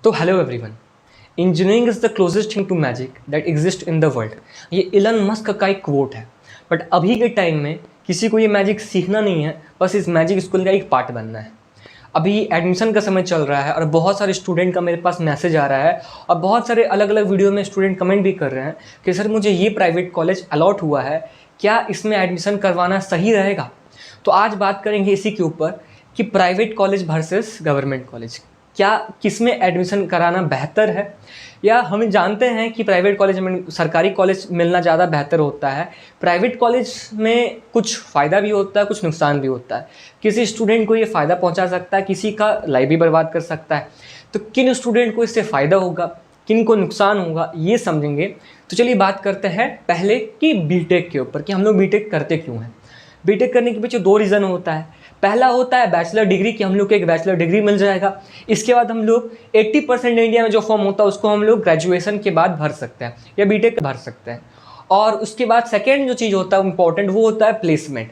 तो hello everyone, engineering is the closest thing to magic that exist in the world. ये Elon Musk का एक coat है। But अभी के टाइम में किसी को ये मैजिक सीखना नहीं है, बस इस मैजिक स्कूल का एक पार्ट बनना है। अभी एडमिशन का समय चल रहा है और बहुत सारे स्टूडेंट का मेरे पास मैसेज आ रहा है और बहुत सारे अलग अलग वीडियो में स्टूडेंट कमेंट भी कर रहे हैं कि सर मुझे ये प्राइवेट कॉलेज अलॉट हुआ है, क्या इसमें एडमिशन करवाना सही रहेगा। तो आज बात करेंगे इसी के ऊपर कि private college versus government college, क्या किसमें एडमिशन कराना बेहतर है। या हम जानते हैं कि प्राइवेट कॉलेज में सरकारी कॉलेज मिलना ज़्यादा बेहतर होता है। प्राइवेट कॉलेज में कुछ फ़ायदा भी होता है, कुछ नुकसान भी होता है। किसी स्टूडेंट को ये फ़ायदा पहुंचा सकता है, किसी का लाइफ भी बर्बाद कर सकता है। तो किन स्टूडेंट को इससे फ़ायदा होगा, किन को नुकसान होगा, ये समझेंगे। तो चलिए बात करते हैं पहले कि बीटेक के ऊपर, कि हम लोग बीटेक करते क्यों हैं। बीटेक करने के पीछे दो रीज़न होता है। पहला होता है बैचलर डिग्री, कि हम लोग को एक बैचलर डिग्री मिल जाएगा। इसके बाद हम लोग 80% इंडिया में जो फॉर्म होता है उसको हम लोग ग्रेजुएशन के बाद भर सकते हैं या बीटेक भर सकते हैं। और उसके बाद सेकेंड जो चीज़ होता है इंपॉर्टेंट, वो होता है प्लेसमेंट,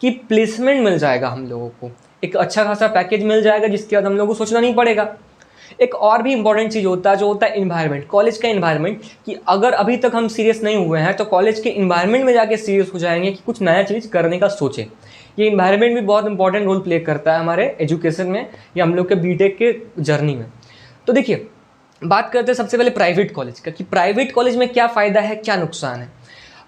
कि प्लेसमेंट मिल जाएगा हम लोगों को, एक अच्छा खासा पैकेज मिल जाएगा जिसके बाद हम लोगों को सोचना नहीं पड़ेगा। एक और भी इंपॉर्टेंट चीज़ होता है जो होता है इन्वायरमेंट, कॉलेज का इन्वायरमेंट, कि अगर अभी तक हम सीरियस नहीं हुए हैं तो कॉलेज के इन्वायरमेंट में जाके सीरियस हो जाएंगे कि कुछ नया चीज़ करने का सोचें। ये इन्वायरमेंट भी बहुत इंपॉर्टेंट रोल प्ले करता है हमारे एजुकेशन में या हम लोग के बीटेक के जर्नी में। तो देखिए बात करते हैं सबसे पहले प्राइवेट कॉलेज का, कि प्राइवेट कॉलेज में क्या फ़ायदा है, क्या नुकसान है।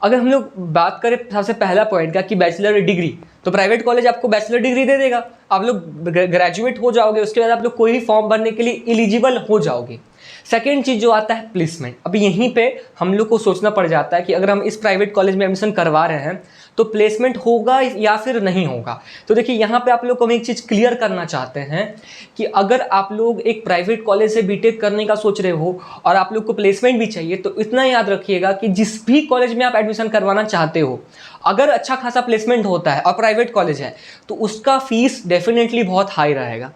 अगर हम लोग बात करें सबसे पहला पॉइंट का कि बैचलर डिग्री, तो प्राइवेट कॉलेज आपको बैचलर डिग्री दे देगा, आप लोग ग्रेजुएट हो जाओगे, उसके बाद आप लोग कोई भी फॉर्म भरने के लिए एलिजिबल हो जाओगे। सेकेंड चीज़ जो आता है प्लेसमेंट। अभी यहीं पे हम लोग को सोचना पड़ जाता है कि अगर हम इस प्राइवेट कॉलेज में एडमिशन करवा रहे हैं तो प्लेसमेंट होगा या फिर नहीं होगा। तो देखिए यहाँ पे आप लोग को हम एक चीज़ क्लियर करना चाहते हैं कि अगर आप लोग एक प्राइवेट कॉलेज से बीटेक करने का सोच रहे हो और आप लोग को प्लेसमेंट भी चाहिए, तो इतना याद रखिएगा कि जिस भी कॉलेज में आप एडमिशन करवाना चाहते हो, अगर अच्छा खासा प्लेसमेंट होता है और प्राइवेट कॉलेज है तो उसका फीस डेफिनेटली बहुत हाई रहेगा।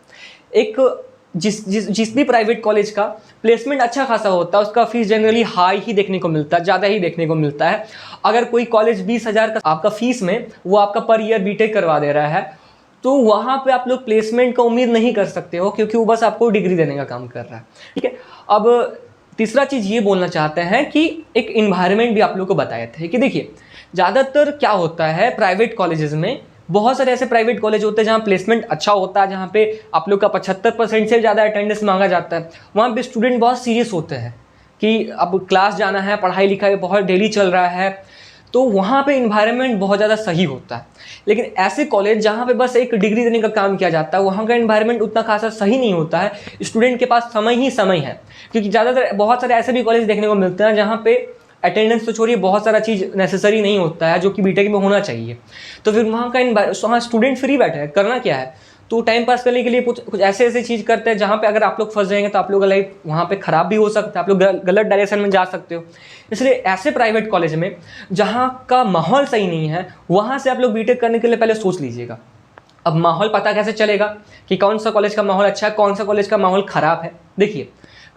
एक जिस भी प्राइवेट कॉलेज का प्लेसमेंट अच्छा खासा होता है उसका फीस जनरली हाई ही देखने को मिलता है, ज़्यादा ही देखने को मिलता है। अगर कोई कॉलेज 20,000 का आपका फीस में वो आपका पर ईयर बीटेक करवा दे रहा है तो वहाँ पे आप लोग प्लेसमेंट का उम्मीद नहीं कर सकते हो, क्योंकि वो बस आपको डिग्री देने का काम कर रहा है। ठीक है, अब तीसरा चीज़ ये बोलना चाहते हैं कि एक इन्वायरमेंट भी आप लोग को बताए थे कि देखिए ज़्यादातर क्या होता है प्राइवेट कॉलेजेस में, बहुत सारे ऐसे प्राइवेट कॉलेज होते हैं जहाँ प्लेसमेंट अच्छा होता है, जहाँ पे आप लोग का 75% से ज़्यादा अटेंडेंस मांगा जाता है। वहाँ पे स्टूडेंट बहुत सीरियस होते हैं कि अब क्लास जाना है, पढ़ाई लिखाई बहुत डेली चल रहा है, तो वहाँ पे इन्वायरमेंट बहुत ज़्यादा सही होता है। लेकिन ऐसे कॉलेज जहाँ पे बस एक डिग्री देने का काम किया जाता है, वहाँ का इन्वायरमेंट उतना खासा सही नहीं होता है। स्टूडेंट के पास समय ही समय है, क्योंकि ज़्यादातर बहुत सारे ऐसे भी कॉलेज देखने को मिलते हैं जहाँ पे अटेंडेंस तो छोड़िए, बहुत सारा चीज़ नेसेसरी नहीं होता है जो कि बीटेक में होना चाहिए। तो फिर वहाँ का वहाँ स्टूडेंट फ्री बैठे हैं, करना क्या है, तो टाइम पास करने के लिए कुछ ऐसे चीज़ करते हैं जहाँ पे अगर आप लोग फंस जाएंगे तो आप लोग का लाइफ वहाँ पे ख़राब भी हो सकता है, आप लोग गलत डायरेक्शन में जा सकते हो। इसलिए ऐसे प्राइवेट कॉलेज में जहाँ का माहौल सही नहीं है, वहाँ से आप लोग बीटेक करने के लिए पहले सोच लीजिएगा। अब माहौल पता कैसे चलेगा कि कौन सा कॉलेज का माहौल अच्छा है, कौन सा कॉलेज का माहौल ख़राब है। देखिए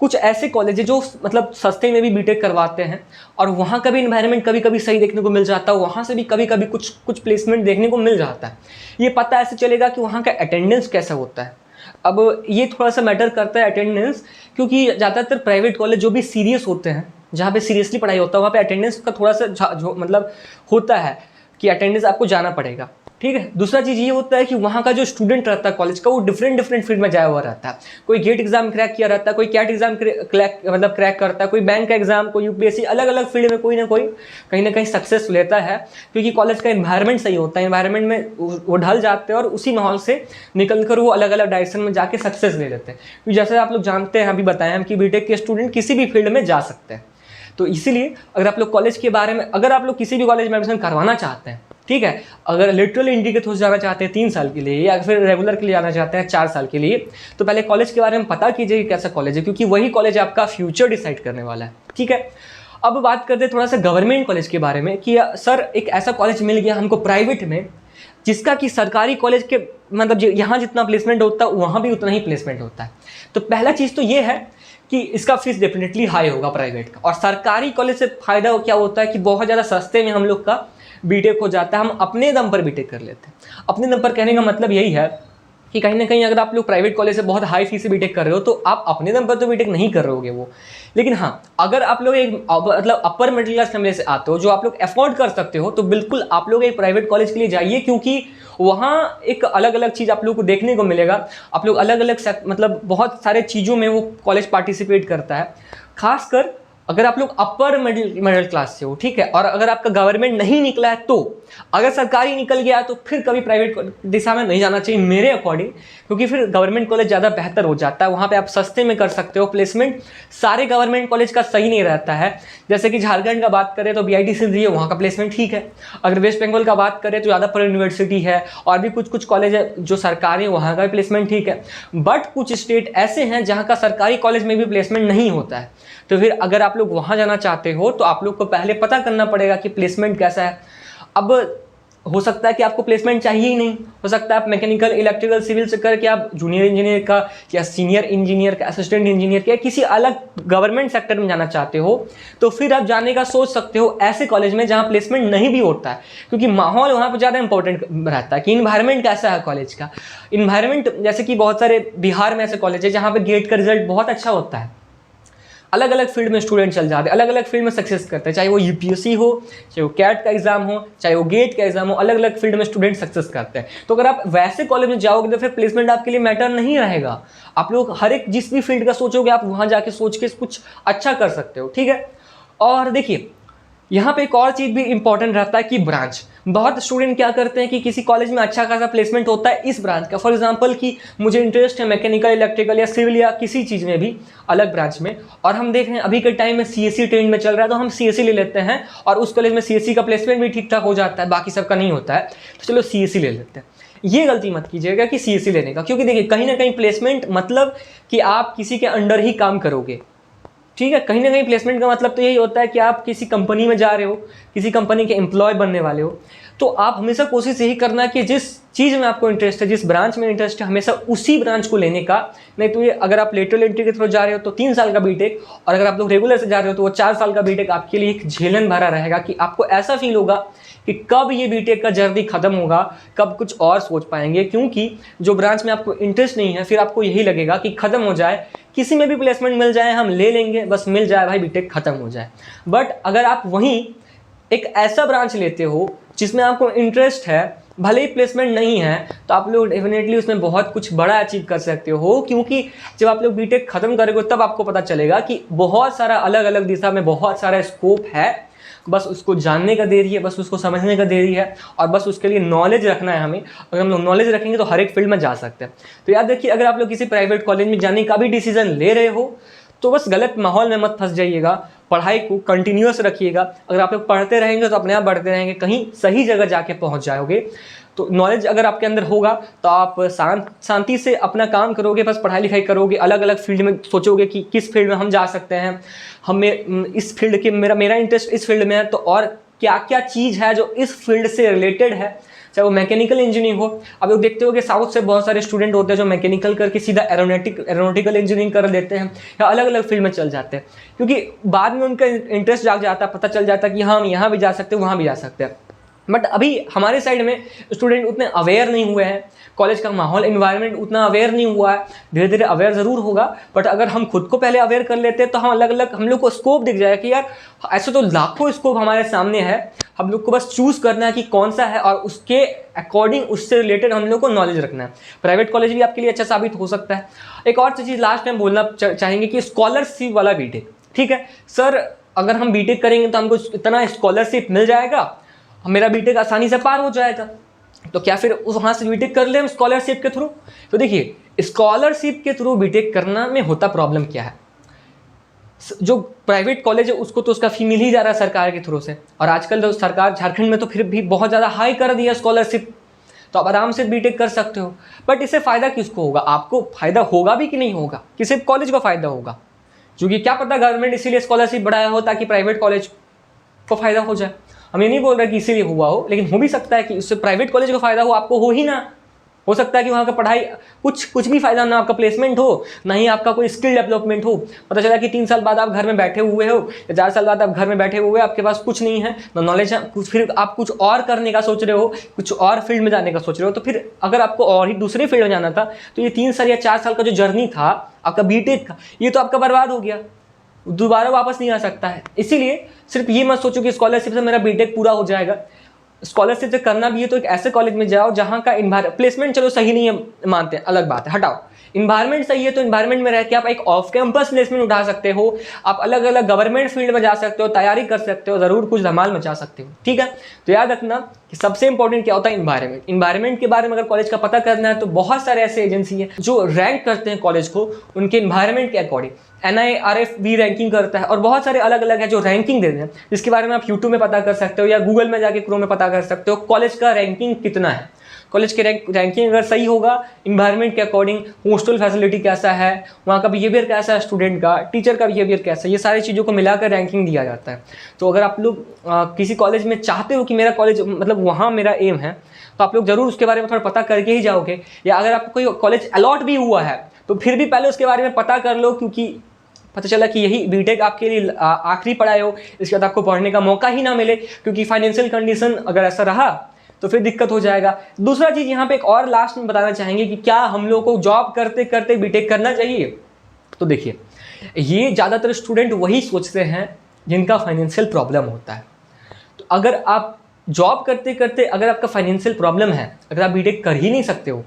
कुछ ऐसे कॉलेज है जो मतलब सस्ते में भी बीटेक करवाते हैं और वहाँ का भी इन्वायरमेंट कभी कभी सही देखने को मिल जाता है, वहाँ से भी कभी कभी कुछ प्लेसमेंट देखने को मिल जाता है। ये पता ऐसे चलेगा कि वहाँ का अटेंडेंस कैसा होता है। अब ये थोड़ा सा मैटर करता है अटेंडेंस, क्योंकि ज़्यादातर प्राइवेट कॉलेज जो भी सीरियस होते हैं, जहाँ पे सीरियसली पढ़ाई होता है, वहाँ पे अटेंडेंस का थोड़ा सा मतलब होता है कि अटेंडेंस आपको जाना पड़ेगा। ठीक है, दूसरा चीज़ ये होता है कि वहाँ का जो स्टूडेंट रहता है कॉलेज का, वो डिफरेंट फील्ड में जाया हुआ रहता है। कोई गेट एग्जाम क्रैक किया रहता है, कोई कैट एग्जाम क्रैक करता है, कोई बैंक का एग्जाम, कोई यूपीएससी, अलग अलग फील्ड में कोई ना कोई कहीं ना कहीं सक्सेस लेता है, क्योंकि कॉलेज का इन्वायरमेंट सही होता है। इन्वायरमेंट में वो ढल जाते हैं और उसी माहौल से निकल कर वो अलग अलग डायरेक्शन में जाके सक्सेस ले लेते हैं। क्योंकि जैसे आप लोग जानते हैं, अभी बताएं हम कि बीटेक के स्टूडेंट किसी भी फील्ड में जा सकते हैं। तो इसीलिए अगर आप लोग कॉलेज के बारे में, अगर आप लोग किसी भी कॉलेज में एडमिशन करवाना चाहते हैं, ठीक है, अगर लिटरल एंट्री के थ्रू जाना चाहते हैं 3 साल के लिए या फिर रेगुलर के लिए जाना चाहते हैं 4 साल के लिए, तो पहले कॉलेज के बारे में पता कीजिए कैसा कॉलेज है, क्योंकि वही कॉलेज आपका फ्यूचर डिसाइड करने वाला है। ठीक है, अब बात करते हैं थोड़ा सा गवर्नमेंट कॉलेज के बारे में कि सर एक ऐसा कॉलेज मिल गया हमको प्राइवेट में जिसका कि सरकारी कॉलेज के मतलब यहाँ जितना प्लेसमेंट होता है वहाँ भी उतना ही प्लेसमेंट होता है। तो पहला चीज़ तो ये है कि इसका फीस डेफिनेटली हाई होगा प्राइवेट का। और सरकारी कॉलेज से फ़ायदा क्या होता है कि बहुत ज़्यादा सस्ते में हम लोग का बीटेक हो जाता है, हम अपने दम पर बीटेक कर लेते हैं। अपने दम पर कहने का मतलब यही है कि कहीं ना कहीं अगर आप लोग प्राइवेट कॉलेज से बहुत हाई फीस से बीटेक कर रहे हो तो आप अपने दम पर तो बीटेक नहीं कर रहे वो, लेकिन हाँ अगर आप लोग एक मतलब अपर मिडिल क्लास फैमिली से आते हो जो आप लोग अफोर्ड कर सकते हो तो बिल्कुल आप लोग एक प्राइवेट कॉलेज के लिए जाइए, क्योंकि वहाँ एक अलग अलग चीज़ आप लोग को देखने को मिलेगा। आप लोग अलग अलग मतलब बहुत सारे चीज़ों में वो कॉलेज पार्टिसिपेट करता है, खासकर अगर आप लोग अपर मिडिल क्लास से हो, ठीक है, और अगर आपका गवर्नमेंट नहीं निकला है तो, अगर सरकारी निकल गया है तो फिर कभी प्राइवेट दिशा में नहीं जाना चाहिए मेरे अकॉर्डिंग, क्योंकि फिर गवर्नमेंट कॉलेज ज़्यादा बेहतर हो जाता है, वहाँ पे आप सस्ते में कर सकते हो। प्लेसमेंट सारे गवर्नमेंट कॉलेज का सही नहीं रहता है, जैसे कि झारखंड का बात करें तो BIT सिंधी है, वहाँ का प्लेसमेंट ठीक है। अगर वेस्ट बंगाल का बात करें तो यादवपुर यूनिवर्सिटी है और भी कुछ कुछ कॉलेज है जो सरकारी है, वहाँ का प्लेसमेंट ठीक है। बट कुछ स्टेट ऐसे हैं जहाँ का सरकारी कॉलेज में भी प्लेसमेंट नहीं होता है, तो फिर अगर आप लोग वहाँ जाना चाहते हो तो आप लोग को पहले पता करना पड़ेगा कि प्लेसमेंट कैसा है। अब हो सकता है कि आपको प्लेसमेंट चाहिए ही नहीं, हो सकता है आप मैकेनिकल इलेक्ट्रिकल सिविल से करके आप जूनियर इंजीनियर का या सीनियर इंजीनियर का, असिस्टेंट इंजीनियर का, किसी अलग गवर्नमेंट सेक्टर में जाना चाहते हो तो फिर आप जाने का सोच सकते हो ऐसे कॉलेज में जहाँ प्लेसमेंट नहीं भी होता है, क्योंकि माहौल वहाँ पर ज़्यादा इंपॉर्टेंट रहता है कि इन्वायरमेंट कैसा है कॉलेज का। इन्वायरमेंट जैसे कि बहुत सारे बिहार में ऐसे कॉलेज है जहाँ पर गेट का रिजल्ट बहुत अच्छा होता है, अलग अलग फील्ड में स्टूडेंट चल जाते हैं, अलग अलग फील्ड में सक्सेस करते हैं, चाहे वो UPSC हो, चाहे वो कैट का एग्जाम हो, चाहे वो गेट का एग्जाम हो, अलग अलग फील्ड में स्टूडेंट सक्सेस करते हैं। तो अगर आप वैसे कॉलेज में जाओगे तो फिर प्लेसमेंट आपके लिए मैटर नहीं रहेगा। आप लोग हर एक जिस भी फील्ड का सोचोगे आप वहाँ जाके सोच के कुछ अच्छा कर सकते हो, ठीक है। और देखिए यहाँ पे एक और चीज़ भी इंपॉर्टेंट रहता है कि ब्रांच। बहुत स्टूडेंट क्या करते हैं कि किसी कॉलेज में अच्छा खासा प्लेसमेंट होता है इस ब्रांच का, फॉर एग्जांपल कि मुझे इंटरेस्ट है मैकेनिकल इलेक्ट्रिकल या सिविल या किसी चीज़ में भी अलग ब्रांच में, और हम देख रहे हैं अभी के टाइम में CSE ट्रेंड में चल रहा है तो हम CSE ले लेते हैं और उस कॉलेज में CSE का प्लेसमेंट भी ठीक ठाक हो जाता है, बाकी सबका नहीं होता है, तो चलो CSE ले लेते हैं। ये गलती मत कीजिएगा कि CSE लेने का, क्योंकि देखिए कहीं ना कहीं प्लेसमेंट मतलब कि आप किसी के अंडर ही काम करोगे, ठीक है। कहीं ना कहीं प्लेसमेंट का मतलब तो यही होता है कि आप किसी कंपनी में जा रहे हो, किसी कंपनी के एम्प्लॉय बनने वाले हो, तो आप हमेशा कोशिश यही करना कि जिस चीज़ में आपको इंटरेस्ट है, जिस ब्रांच में इंटरेस्ट है, हमेशा उसी ब्रांच को लेने का। नहीं तो ये अगर आप लेटरल एंट्री के थ्रू जा रहे हो तो 3 साल का बीटेक, और अगर आप लोग रेगुलर से जा रहे हो तो वो 4 साल का बीटेक आपके लिए एक झेलन भरा रहेगा कि आपको ऐसा फील होगा कि कब ये बीटेक का जर्नी खत्म होगा, कब कुछ और सोच पाएंगे, क्योंकि जो ब्रांच में आपको इंटरेस्ट नहीं है फिर आपको यही लगेगा कि खत्म हो जाए, किसी में भी प्लेसमेंट मिल जाए हम ले लेंगे, बस मिल जाए भाई, बीटेक खत्म हो जाए। बट अगर आप वहीं एक ऐसा ब्रांच लेते हो जिसमें आपको इंटरेस्ट है, भले ही प्लेसमेंट नहीं है, तो आप लोग डेफिनेटली उसमें बहुत कुछ बड़ा अचीव कर सकते हो, क्योंकि जब आप लोग बीटेक खत्म करोगे तब आपको पता चलेगा कि बहुत सारा अलग अलग दिशा में बहुत सारा स्कोप है, बस उसको जानने का देरी है, बस उसको समझने का देरी है, और बस उसके लिए नॉलेज रखना है हमें। अगर हम लोग नॉलेज रखेंगे तो हर एक फील्ड में जा सकते हैं। तो याद रखिए, अगर आप लोग किसी प्राइवेट कॉलेज में जाने का भी डिसीजन ले रहे हो तो बस गलत माहौल में मत फंस जाइएगा, पढ़ाई को कंटिन्यूअस रखिएगा। अगर आप लोग पढ़ते रहेंगे तो अपने आप बढ़ते रहेंगे, कहीं सही जगह जाके पहुंच जाओगे। तो नॉलेज अगर आपके अंदर होगा तो आप शांति से अपना काम करोगे, बस पढ़ाई लिखाई करोगे, अलग अलग फील्ड में सोचोगे कि किस फील्ड में हम जा सकते हैं, हमें इस फील्ड के मेरा इंटरेस्ट इस फील्ड में है, तो और क्या क्या चीज़ है जो इस फील्ड से रिलेटेड है, चाहे वो मैकेनिकल इंजीनियरिंग हो। अब लोग देखते हो कि साउथ से बहुत सारे स्टूडेंट होते हैं जो मैकेनिकल करके सीधा एरोनॉटिकल इंजीनियरिंग कर लेते हैं या अलग अलग फील्ड में चल जाते हैं, क्योंकि बाद में उनका इंटरेस्ट जाग जाता है, पता चल जाता है कि हाँ हम यहाँ भी जा सकते हैं, वहाँ भी जा सकते हैं। बट अभी हमारे साइड में स्टूडेंट उतने अवेयर नहीं हुए हैं, कॉलेज का माहौल इन्वायरमेंट उतना अवेयर नहीं हुआ है। धीरे धीरे अवेयर ज़रूर होगा, बट अगर हम खुद को पहले अवेयर कर लेते हैं तो हम अलग अलग हम लोग को स्कोप दिख जाएगा कि यार ऐसे तो लाखों स्कोप हमारे सामने है, हम लोग को बस चूज़ करना है कि कौन सा है और उसके अकॉर्डिंग उससे रिलेटेड हम लोग को नॉलेज रखना है। प्राइवेट कॉलेज भी आपके लिए अच्छा साबित हो सकता है। एक और चीज़ लास्ट टाइम बोलना चाहेंगे कि स्कॉलरशिप वाला बीटेक, ठीक है सर, अगर हम बीटेक करेंगे तो हमको इतना स्कॉलरशिप मिल जाएगा, मेरा बीटेक आसानी से पार हो जाएगा, तो क्या फिर वहाँ से बीटेक कर ले हम स्कॉलरशिप के थ्रू? तो देखिए, स्कॉलरशिप के थ्रू बीटेक करना में होता प्रॉब्लम क्या है, जो प्राइवेट कॉलेज है उसको तो उसका फी मिल ही जा रहा है सरकार के थ्रू से, और आजकल तो सरकार झारखंड में तो फिर भी बहुत ज़्यादा हाई कर दिया स्कॉलरशिप, तो आप आराम से बीटेक कर सकते हो। बट इससे फ़ायदा किसको होगा? आपको फ़ायदा होगा भी कि नहीं होगा? किसी कॉलेज को फ़ायदा होगा, क्योंकि क्या पता गवर्नमेंट इसीलिए स्कॉलरशिप बढ़ाया हो ताकि प्राइवेट कॉलेज को फ़ायदा हो जाए। हम ये नहीं बोल रहे कि इसीलिए हुआ हो, लेकिन हो भी सकता है कि उससे प्राइवेट कॉलेज को फ़ायदा हो, आपको हो ही ना, हो सकता है कि वहाँ का पढ़ाई कुछ भी फायदा ना, आपका प्लेसमेंट हो ना ही आपका कोई स्किल डेवलपमेंट हो। पता चला कि 3 साल बाद आप घर में बैठे हुए हो या 4 साल बाद आप घर में बैठे हुए हो, आपके पास कुछ नहीं है ना नॉलेज है कुछ, फिर आप कुछ और करने का सोच रहे हो, कुछ और फील्ड में जाने का सोच रहे हो। तो फिर अगर आपको और ही दूसरे फील्ड में जाना था तो ये 3 साल या 4 साल का जो जर्नी था आपका बीटेक का, ये तो आपका बर्बाद हो गया, दोबारा वापस नहीं आ सकता है। इसीलिए सिर्फ ये मत सोचो कि स्कॉलरशिप से मेरा बीटेक पूरा हो जाएगा। स्कॉलरशिप से करना भी है तो एक ऐसे कॉलेज में जाओ जहाँ का प्लेसमेंट चलो सही नहीं है, मानते हैं, अलग बात है, हटाओ। इन्वायरमेंट सही है तो इन्वायरमेंट में रह के आप एक ऑफ कैंपस प्लेसमेंट उठा सकते हो, आप अलग अलग गवर्नमेंट फील्ड में जा सकते हो, तैयारी कर सकते हो, ज़रूर कुछ धमाल मचा सकते हो। ठीक है, तो याद रखना कि सबसे इंपॉर्टेंट क्या होता है, इन्वायरमेंट। इन्वायरमेंट के बारे में अगर कॉलेज का पता करना है तो बहुत सारे ऐसे एजेंसी हैं जो रैंक करते हैं कॉलेज को उनके इन्वायरमेंट के अकॉर्डिंग। NIRF भी रैंकिंग करता है और बहुत सारे अलग अलग है जो रैंकिंग देते हैं, जिसके बारे में आप यूट्यूब में पता कर सकते हो या गूगल में जाके क्रोम में पता कर सकते हो कॉलेज का रैंकिंग कितना है। कॉलेज के रैंकिंग अगर सही होगा इन्वायरमेंट के अकॉर्डिंग, हॉस्टल फैसिलिटी कैसा है, वहाँ का बिहेवियर कैसा है स्टूडेंट का, टीचर का बिहेवियर कैसा है, ये सारी चीज़ों को मिलाकर रैंकिंग दिया जाता है। तो अगर आप लोग किसी कॉलेज में चाहते हो कि मेरा कॉलेज मतलब वहाँ मेरा एम है, तो आप लोग ज़रूर उसके बारे में थोड़ा पता करके ही जाओगे। या अगर आपको कोई कॉलेज अलॉट भी हुआ है तो फिर भी पहले उसके बारे में पता कर लो, क्योंकि पता चला कि यही बीटेक आपके लिए आखिरी पढ़ाई हो, इसके बाद आपको पढ़ने का मौका ही ना मिले, क्योंकि फाइनेंशियल कंडीशन अगर ऐसा रहा तो फिर दिक्कत हो जाएगा। दूसरा चीज़ यहाँ पे एक और लास्ट में बताना चाहेंगे कि क्या हम लोग को जॉब करते करते बीटेक करना चाहिए। तो देखिए, ये ज़्यादातर स्टूडेंट वही सोचते हैं जिनका फाइनेंशियल प्रॉब्लम होता है। तो अगर आप जॉब करते करते अगर आपका फाइनेंशियल प्रॉब्लम है, अगर आप बीटेक कर ही नहीं सकते हो,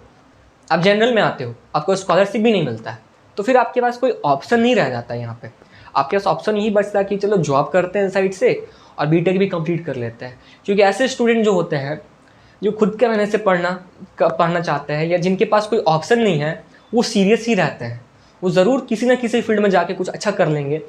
आप जनरल में आते हो, आपको स्कॉलरशिप भी नहीं मिलता है, तो फिर आपके पास कोई ऑप्शन नहीं रह जाता है। यहाँ पे आपके पास ऑप्शन यही बचता है कि चलो जॉब करते हैं साइड से और बीटेक भी कंप्लीट कर लेते हैं। क्योंकि ऐसे स्टूडेंट जो होते हैं जो खुद के मेहनत से पढ़ना चाहते हैं या जिनके पास कोई ऑप्शन नहीं है, वो सीरियस ही रहते हैं, वो ज़रूर किसी ना किसी फील्ड में जाके कुछ अच्छा कर लेंगे।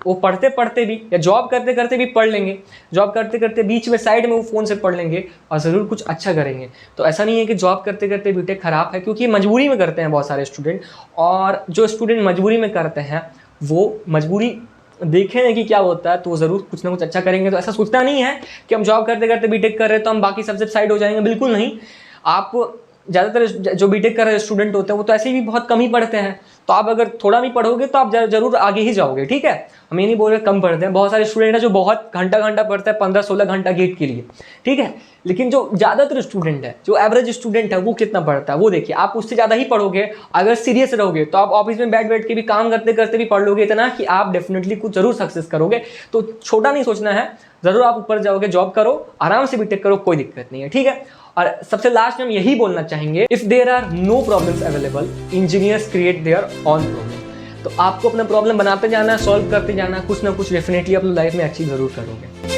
वो पढ़ते पढ़ते भी या जॉब करते करते भी पढ़ लेंगे, जॉब करते करते बीच में साइड में वो फ़ोन से पढ़ लेंगे और ज़रूर कुछ अच्छा करेंगे। तो ऐसा नहीं है कि जॉब करते करते बीटेक ख़राब है, क्योंकि मजबूरी में करते हैं बहुत सारे स्टूडेंट। और जो स्टूडेंट मजबूरी में करते हैं वो मजबूरी देखें कि क्या होता है, तो वो ज़रूर कुछ ना कुछ अच्छा करेंगे। तो ऐसा सोचना नहीं है कि हम जॉब करते करते बीटेक कर रहे हैं तो हम बाकी सबसे साइड हो जाएंगे, बिल्कुल नहीं। आप ज़्यादातर जो बीटेक कर रहे स्टूडेंट होते हैं वो तो ऐसे भी बहुत कम ही पढ़ते हैं, तो आप अगर थोड़ा भी पढ़ोगे तो आप ज़रूर आगे ही जाओगे। ठीक है, हम ये नहीं बोल रहे कम पढ़ते हैं, बहुत सारे स्टूडेंट हैं जो बहुत घंटा पढ़ते हैं, 15-16 घंटा गेट के लिए। ठीक है, लेकिन जो ज़्यादातर स्टूडेंट है, जो एवरेज स्टूडेंट है, वो कितना पढ़ता है वो देखिए। आप उससे ज़्यादा ही पढ़ोगे, अगर सीरियस रहोगे तो आप ऑफिस में बैठ के भी काम करते करते भी पढ़ लोगे इतना कि आप डेफिनेटली कुछ ज़रूर सक्सेस करोगे। तो छोटा नहीं सोचना है, ज़रूर आप ऊपर जाओगे, जॉब करो, आराम से बीटेक करो, कोई दिक्कत नहीं है। ठीक है, और सबसे लास्ट में हम यही बोलना चाहेंगे, if there are no problems available, engineers create their own problem. तो आपको अपना प्रॉब्लम बनाते जाना है, सॉल्व करते जाना, कुछ ना कुछ डेफिनेटली अपनी लाइफ में अचीव जरूर करोगे।